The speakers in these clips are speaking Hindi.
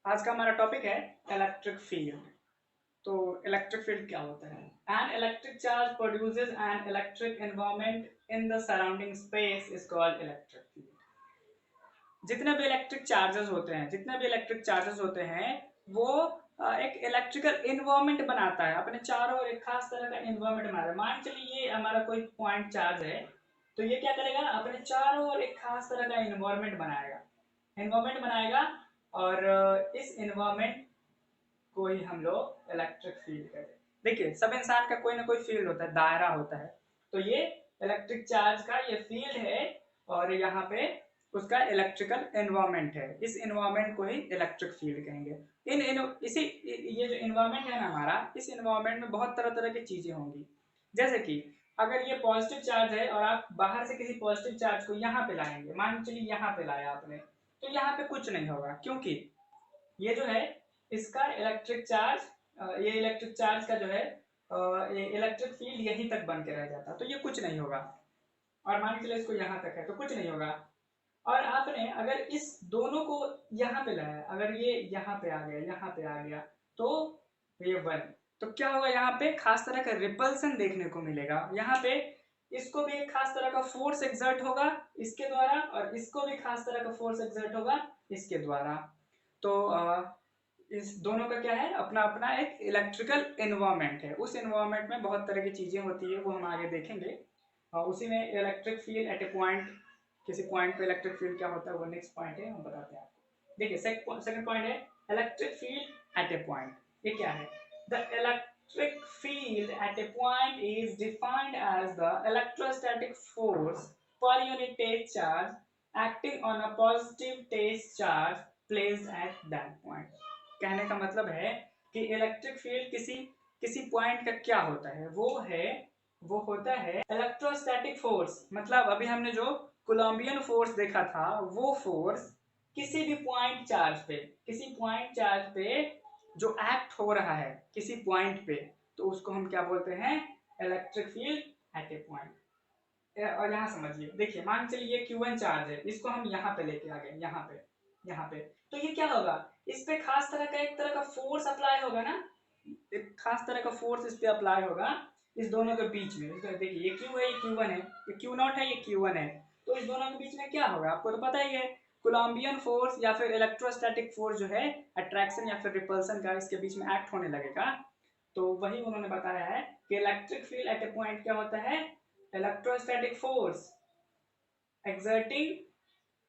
आज का हमारा टॉपिक है इलेक्ट्रिक फील्ड। तो इलेक्ट्रिक फील्ड क्या होता है? An electric charge produces an electric environment in the surrounding space is called electric field. जितने भी इलेक्ट्रिक चार्जेस होते हैं वो एक इलेक्ट्रिकल इन्वायरमेंट बनाता है, अपने चारों ओर एक खास तरह का इन्वायरमेंट बनाता है। मान चलिए ये हमारा कोई पॉइंट चार्ज है, तो ये क्या करेगा, अपने चारों ओर एक खास तरह का इन्वायरमेंट बनाएगा और इस इन्वायरमेंट को ही हम लोग इलेक्ट्रिक फील्ड कहते हैं। देखिए, सब इंसान का कोई ना कोई फील्ड होता है, दायरा होता है। तो ये इलेक्ट्रिक चार्ज का ये फील्ड है और यहाँ पे उसका इलेक्ट्रिकल एनवायरमेंट है। इस एनवायरमेंट को ही इलेक्ट्रिक फील्ड कहेंगे। इसी ये जो एनवायरमेंट है ना हमारा, इस एनवायरमेंट में बहुत तरह तरह की चीजें होंगी। जैसे कि अगर ये पॉजिटिव चार्ज है और आप बाहर से किसी पॉजिटिव चार्ज को यहाँ पे लाएंगे, मान चलिए यहाँ पे लाया आपने, तो यहाँ पे कुछ नहीं होगा, क्योंकि ये जो है इसका इलेक्ट्रिक चार्ज, ये इलेक्ट्रिक चार्ज का जो है ये इलेक्ट्रिक फील्ड यहीं तक बन के रह जाता, तो ये कुछ नहीं होगा। और मान के चलिए इसको यहाँ तक है तो कुछ नहीं होगा। और आपने अगर इस दोनों को यहाँ पे लाया, अगर ये यहाँ पे आ गया, यहाँ पे आ गया, तो ये वन, तो क्या होगा, यहाँ पे खास तरह का रिपल्सन देखने को मिलेगा। यहाँ पे इसको भी एक खास तरह का फोर्स एक्सर्ट होगा इसके द्वारा, और इसको भी खास तरह का फोर्स एक्सर्ट होगा इसके द्वारा। तो इस दोनों का क्या है, अपना अपना एक इलेक्ट्रिकल एनवायरमेंट है। उस एनवायरमेंट में बहुत तरह की चीजें होती है, वो हम आगे देखेंगे। और उसी में electric field at a point, किसी पॉइंट पे इलेक्ट्रिक फील्ड क्या होता है वो नेक्स्ट पॉइंट है, हम बताते हैं आपको। देखिए सेकंड पॉइंट है electric field at a point. ये क्या है? The electric field at a point is defined as the electrostatic force per unit test charge acting on a positive test charge placed at that point. कहने का मतलब है कि इलेक्ट्रिक फील्ड किसी किसी पॉइंट का क्या होता है, वो होता है इलेक्ट्रोस्टैटिक फोर्स। मतलब अभी हमने जो कोलंबियन फोर्स देखा था, वो फोर्स किसी भी पॉइंट चार्ज पे जो एक्ट हो रहा है किसी पॉइंट पे, तो उसको हम क्या बोलते हैं, electric field at a point. और यहाँ समझिए, देखिए मान चलिए Q1 चार्ज है, इसको हम यहाँ पे लेके आ गए, यहाँ पे तो ये क्या होगा, इस पे खास तरह का एक तरह का फोर्स अप्लाई होगा ना, एक खास तरह का फोर्स इस पे अप्लाई होगा इस दोनों के बीच में। देखिए ये Q है, ये Q1 है, ये Q0 है, ये Q1 है। तो इस दोनों के बीच में क्या होगा, आपको तो पता ही है, कोलंबियन फोर्स या फिर इलेक्ट्रोस्टैटिक फोर्स जो है अट्रैक्शन या फिर रिपल्सन का इसके बीच में एक्ट होने लगेगा। तो वही उन्होंने बताया है कि electric field at a point क्या होता है, electrostatic force exerting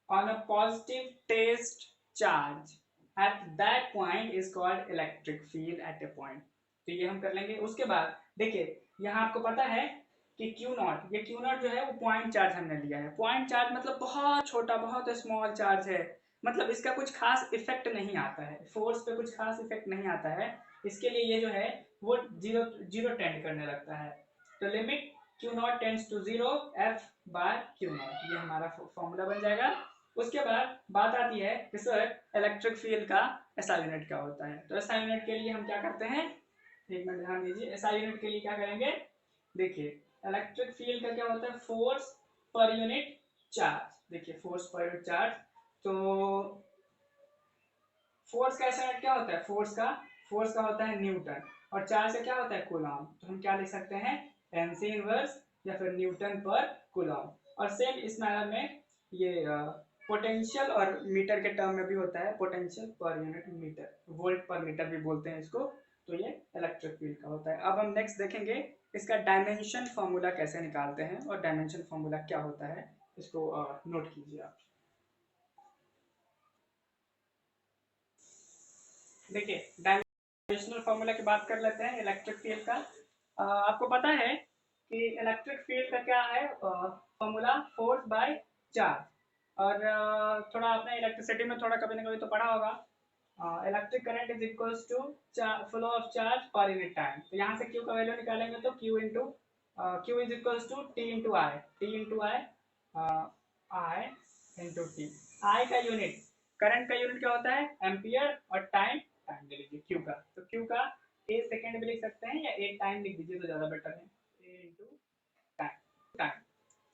on a positive test charge at that point is called electric field at a point। तो ये हम कर लेंगे। उसके बाद देखिए यहाँ आपको पता है कि Q0, ये Q0 जो है वो पॉइंट चार्ज हमने लिया है। पॉइंट चार्ज मतलब बहुत छोटा, बहुत स्मॉल चार्ज है, मतलब इसका कुछ खास इफेक्ट नहीं आता है, फोर्स पे कुछ खास इफेक्ट नहीं आता है। इसके लिए ये जो है वो जीरो जीरो टेंड करने लगता है। तो limit Q0 tends to zero, F by Q0, ये हमारा फॉर्मूला बन जाएगा। उसके बाद बात आती है कि सर इलेक्ट्रिक फील्ड का एसआई यूनिट क्या होता है। तो एसआई यूनिट के लिए हम क्या करते हैं, एक मिनट ध्यान दीजिए। एसआई यूनिट के लिए क्या करेंगे, देखिए इलेक्ट्रिक फील्ड का क्या होता है, फोर्स पर यूनिट चार्ज। देखिए फोर्स पर यूनिट चार्ज, तो फोर्स का एसआई यूनिट क्या होता है, फोर्स का होता है न्यूटन, और चार्ज का क्या होता है, कूलॉम। तो हम क्या लिख सकते हैं, एनसी इनवर्स या फिर न्यूटन पर कूलॉम। और सेम इस मैनर में ये पोटेंशियल और मीटर के टर्म में भी होता है, potential per unit metre, volt per metre भी बोलते हैं इसको। तो ये इलेक्ट्रिक फील्ड का होता है। अब हम नेक्स्ट देखेंगे इसका डायमेंशन फॉर्मूला कैसे निकालते हैं, और डायमेंशन फॉर्मूला क्या होता है, इसको नोट कीजिए आप। देखिए डायमेंशनल फॉर्मूला की बात कर लेते हैं इलेक्ट्रिक फील्ड का। आपको पता है कि इलेक्ट्रिक फील्ड का क्या है फॉर्मूला, फोर्स बाय चार्ज। और थोड़ा आपने इलेक्ट्रिसिटी में थोड़ा कभी ना कभी तो पढ़ा होगा, electric current is equals to flow of charge per unit time. तो यहाँ से क्यू का वैल्यू निकालेंगे तो Q is equals to T into I into T. I का यूनिट, करंट का यूनिट क्या होता है, एम्पियर, और टाइम टाइम ले लीजिए क्यू का, तो क्यू का ए सेकेंड भी लिख सकते हैं या ए टाइम लिख दीजिए तो ज़्यादा बेटर है, ए इंटू टाइम।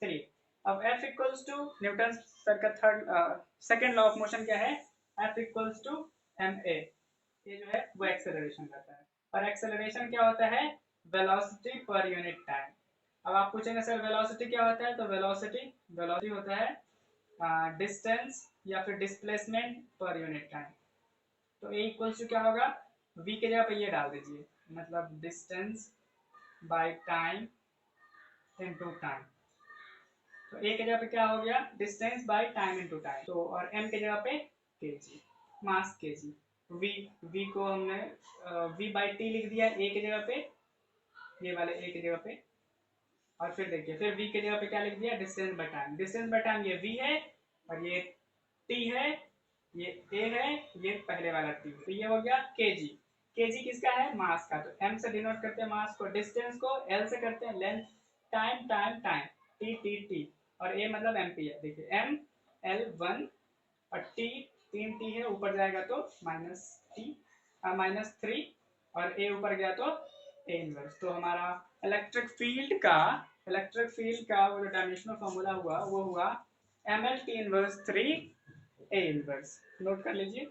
चलिए अब F equals to Newton sir का third second law of motion क्या है, F equals to M A, ये जो है वो एक्सेलरेशन रहता है। और एक्सेलरेशन क्या होता है? वेलोसिटी पर यूनिट टाइम। अब आप पूछेंगे सर वेलोसिटी क्या होता है, तो वेलोसिटी वेलोसिटी होता है डिस्टेंस या फिर डिस्प्लेसमेंट पर यूनिट टाइम। तो ए इक्वल्स टू क्या होगा? वी के जगह पे ये डाल दीजिए, मतलब distance by time into time. तो ए के जगह पे क्या हो गया? Distance by time into time. तो और एम के जगह पे kg, mass kg. V V को हमने वी बाई टी लिख दिया ए के जगह पे, ये वाले ए के जगह पे। और फिर देखिए, फिर वी के जगह पे क्या लिख दिया? Distance by time. Distance by time ये वी है और ये टी है, ये ए है, ये पहले वाला टी। तो ये हो गया केजी। केजी किसका है? मास का। तो एम से डिनोट करते हैं मास को, डिस्टेंस को एल से करते हैं length, time time time, T T T, और ए मतलब एमपी है। देखिए एम एल 1 और टी 3 टी है, ऊपर जाएगा तो माइनस टी -3, और ए ऊपर गया तो ए इनवर्स। तो हमारा इलेक्ट्रिक फील्ड का वो जो डायमेंशनल फॉर्मूला हुआ वो हुआ M L T inverse 3 A inverse. Note कर लीजिए।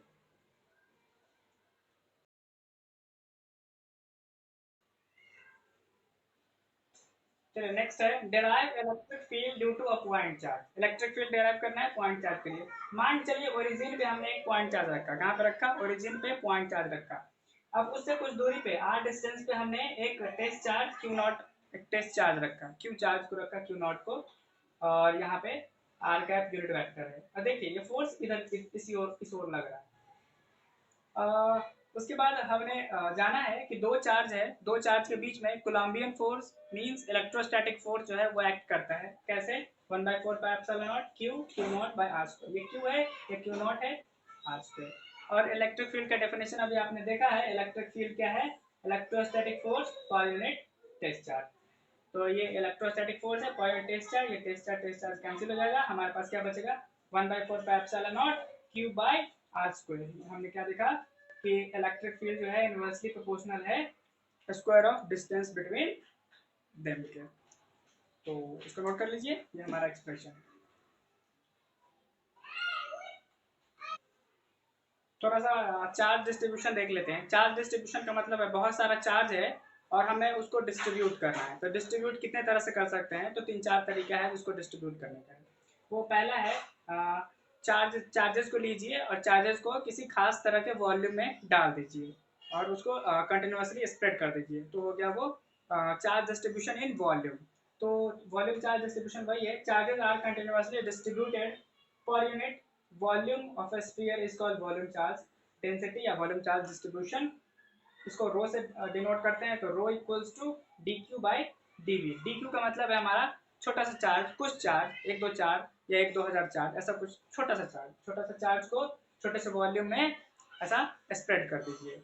चलिए नेक्स्ट है derive electric field due to a point charge. Electric field derive करना है पॉइंट चार्ज के लिए। मान चलिए ओरिजिन पे हमने एक पॉइंट चार्ज रखा। कहाँ पे रखा? ओरिजिन पे पॉइंट चार्ज रखा। अब उससे कुछ दूरी पे आर डिस्टेंस पे हमने एक टेस्ट चार्ज क्यू नॉट, एक टेस्ट चार्ज रखा, क्यू चार्ज को रखा, क्यू नॉट को। और यहाँ पे आर कैप यूनिट वेक्टर है। और देखिए ये फोर्स इधर इस ओर लग रहा है। उसके बाद हमने जाना है कि दो चार्ज है, दो चार्ज के बीच में Coulombian force means electrostatic force जो है वो एक्ट करता है। कैसे? 1/4 pi epsilon naught q q naught by r square. ये क्यू है, ये क्यू नॉट है, आर स्क्वायर। और इलेक्ट्रिक फील्ड का डेफिनेशन अभी आपने देखा है। इलेक्ट्रिक फील्ड क्या है? Electrostatic force per unit test charge. तो ये इलेक्ट्रोस्टैटिक फोर्स है पर यूनिट टेस्ट चार्ज। ये टेस्ट चार्ज कैंसिल हो जाएगा, हमारे पास क्या बचेगा? 1/4 pi epsilon naught q by r square. हमने क्या देखा कि इलेक्ट्रिक फील्ड जो है इनवर्सली प्रोपोर्शनल है square of distance between them के। तो इसको नोट कर लीजिए, ये हमारा एक्सप्रेशन है। थोड़ा सा चार्ज डिस्ट्रीब्यूशन देख लेते हैं। चार्ज डिस्ट्रीब्यूशन का मतलब है बहुत सारा चार्ज है और हमें उसको डिस्ट्रीब्यूट करना है। तो डिस्ट्रीब्यूट कितने तरह से कर सकते हैं? तो तीन चार तरीका है उसको डिस्ट्रीब्यूट करने का। वो पहला है चार्जेस को लीजिए और चार्जेस को किसी खास तरह के वॉल्यूम में डाल दीजिए और उसको कंटिन्यूसली स्प्रेड कर दीजिए। तो हो गया वो चार्ज डिस्ट्रीब्यूशन इन वॉल्यूम। तो वॉल्यूम चार्ज डिस्ट्रीब्यूशन वही है, charges are continuously distributed per unit volume of a sphere is called volume charge density या वॉल्यूम चार्ज डिस्ट्रीब्यूशन। इसको रो से डिनोट करते हैं। तो rho equals to D Q by D V. D Q का मतलब है हमारा छोटा सा चार्ज, कुछ चार्ज, एक दो चार्ज या एक दो हजार चार्ज, ऐसा कुछ छोटा सा चार्ज। छोटा सा चार्ज को छोटे से वॉल्यूम में ऐसा स्प्रेड कर दीजिए।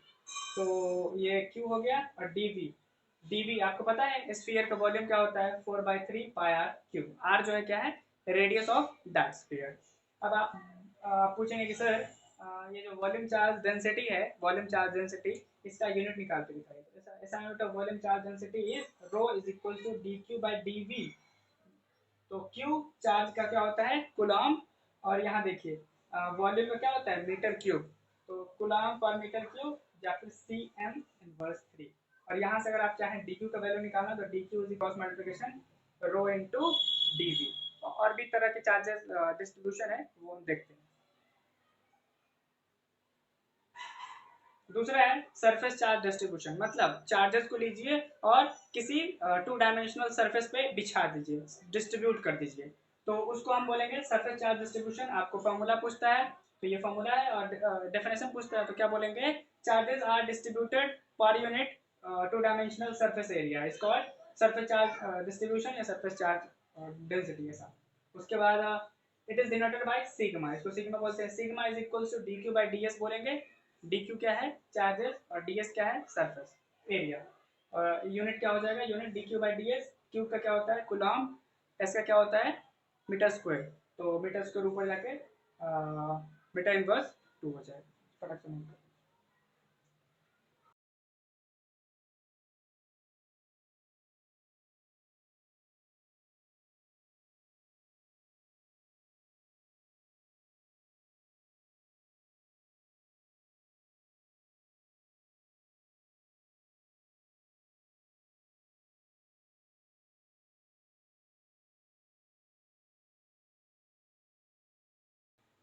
तो ये क्यू हो गया। और डी वी, डी वी आपको पता है स्फीयर का वॉल्यूम क्या होता है? 4/3 पाई आर क्यूब। आर जो है क्या है? Radius of that sphere. अब आप पूछेंगे कि सर ये जो वॉल्यूम चार्ज डेंसिटी है, वॉल्यूम चार्ज डेंसिटी, इसका यूनिट निकाल के दिखाइए। तो ऐसा unit of volume charge density is rho is equal to D Q by D v. तो क्यू चार्ज का क्या होता है? कुलॉम। और यहाँ देखिए वॉल्यूम में क्या होता है? Metre cube. तो कुलॉम पर मीटर क्यूब या फिर सी एम इनवर्स 3। और यहाँ से अगर आप चाहें डी क्यू का वैल्यू निकालना तो d q is cross multiplication rho into d v. और भी तरह के चार्जेस डिस्ट्रीब्यूशन है वो हम देखते हैं। दूसरा है सरफेस चार्ज डिस्ट्रीब्यूशन। मतलब चार्जेस को लीजिए और किसी टू डायमेंशनल सरफेस पे बिछा दीजिए, डिस्ट्रीब्यूट कर दीजिए। तो उसको हम बोलेंगे सरफेस चार्ज डिस्ट्रीब्यूशन। आपको फॉर्मूला पूछता है तो ये फॉर्मूला है, और डेफिनेशन पूछता है तो क्या बोलेंगे? Charges are distributed per unit two dimensional surface area is called surface charge distribution या सरफेस चार्ज डेंसिटी ऐसा। उसके बाद it is denoted by sigma. इसको सिग्मा बोलते हैं। Sigma is equals to D Q by d s बोलेंगे। डी क्यू क्या है? चार्जेस, और डी एस क्या है? Surface area. और यूनिट क्या हो जाएगा? Unit D Q by d S. Q का क्या होता है? कुलॉम। एस का क्या होता है? Metre square. तो मीटर स्क्वायर ऊपर जाके मीटर इनवर्स 2 हो जाएगा। फटाक से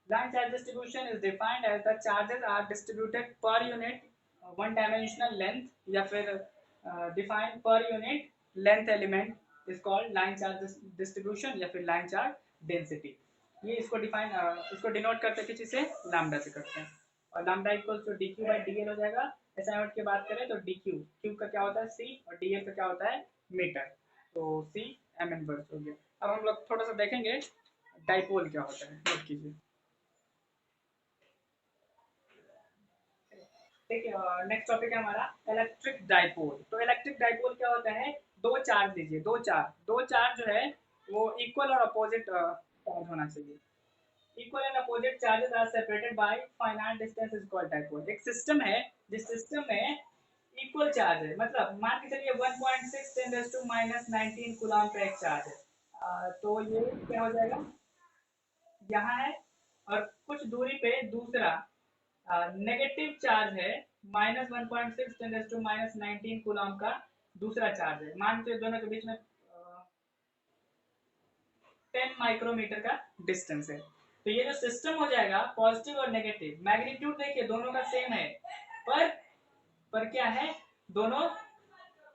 Line charge distribution is defined as the charges are distributed per unit one dimensional length या फिर defined per unit length element is called line charge distribution या फिर line charge density. ये इसको डिनोट करते हैं किसी से, लैम्डा से करते हैं, और lambda equals to D Q by d l हो जाएगा। ऐसा यूनिट की बात करें तो डी क्यू का क्या होता है सी, और डी एल का क्या होता है मीटर, तो सी एम इनवर्स हो गया। अब हम लोग थोड़ा सा देखेंगे डाइपोल क्या होता है, नोट कीजिए। ठीक है, नेक्स्ट टॉपिक है हमारा इलेक्ट्रिक डाइपोल। तो इलेक्ट्रिक डाइपोल क्या होता है, दो चार्ज लीजिए, दो चार्ज जो है वो इक्वल और अपोजिट चार्ज होना चाहिए। Equal and opposite charges are separated by finite distance is called dipole. एक सिस्टम है जिस सिस्टम में इक्वल चार्ज है, मतलब मान के चलिए 1.6 10⁻19 कूलम का एक चार्ज है, तो ये क्या हो जाएगा, यहाँ है, और कुछ दूरी पे दूसरा नेगेटिव चार्ज है -1.6 10⁻19 कूलम का दूसरा चार्ज है। मान के दोनों के बीच में 10 माइक्रोमीटर का डिस्टेंस है। तो ये जो सिस्टम हो जाएगा पॉजिटिव और नेगेटिव, मैग्नीट्यूड देखिए दोनों का सेम है, पर क्या है, दोनों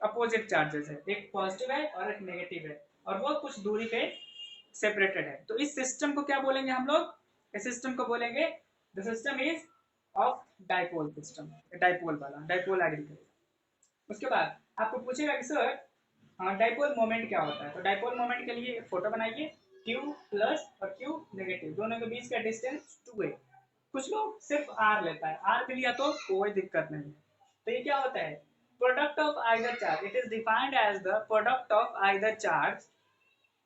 अपोजिट चार्जेस है, एक पॉजिटिव है और एक नेगेटिव है, और वो कुछ दूरी पे सेपरेटेड है। तो इस सिस्टम को क्या बोलेंगे हम लोग, इस सिस्टम को बोलेंगे the system is of dipole system, dipole वाला, डाइपोल एग्रीकल्चर। उसके बाद आपको पूछेगा कि सर डाइपोल मोमेंट क्या होता है, तो डाइपोल मोमेंट के लिए फोटो बनाइए, Q प्लस और Q नेगेटिव, दोनों के बीच का डिस्टेंस 2 है। कुछ लोग सिर्फ R लेता है, R भी लिया तो कोई दिक्कत नहीं है। तो ये क्या होता है, product of either charge, it is defined as the product of either charge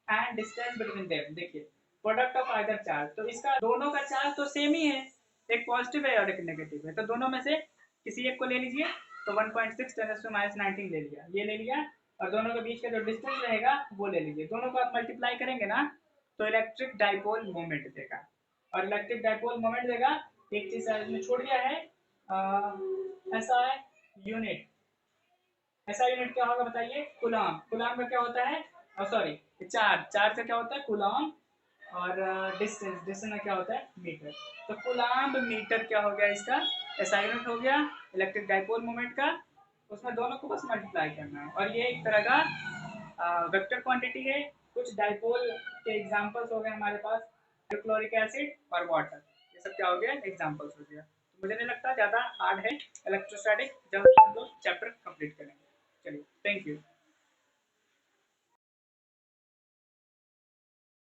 and distance between them. देखिए प्रोडक्ट ऑफ आइदर चार्ज, तो इसका दोनों का चार्ज तो सेम ही है, एक पॉजिटिव है और एक नेगेटिव है, तो दोनों में से किसी एक को ले लीजिए। तो 1.6 10⁻19 ले लिया, ये ले लिया, और दोनों के बीच का जो डिस्टेंस रहेगा वो ले लीजिए, दोनों को आप मल्टीप्लाई करेंगे ना तो इलेक्ट्रिक डाइपोल मोमेंट देगा। और इलेक्ट्रिक डाइपोल मोमेंट देगा, एक चीज में छोड़ दिया है, ऐसा है यूनिट, ऐसा यूनिट क्या होगा बताइए, कूलम। कूलम का क्या होता है, सॉरी चार्ज का क्या होता है कूलम, और डिस्टेंस में क्या होता है मीटर। तो कूलम मीटर क्या हो गया इसका, ऐसा यूनिट हो गया इलेक्ट्रिक डाइपोल मोमेंट का। उसमें दोनों को बस मल्टीप्लाई करना है, और ये एक तरह का वेक्टर क्वांटिटी है। कुछ डाइपोल के एग्जांपल्स हो गए हमारे पास, हाइड्रोक्लोरिक एसिड और वाटर, ये सब क्या हो गया एग्जांपल्स हो गया। तो मुझे नहीं लगता ज़्यादा हार्ड है इलेक्ट्रोस्टैटिक, जब हम लोग चैप्टर कंप्लीट करेंगे।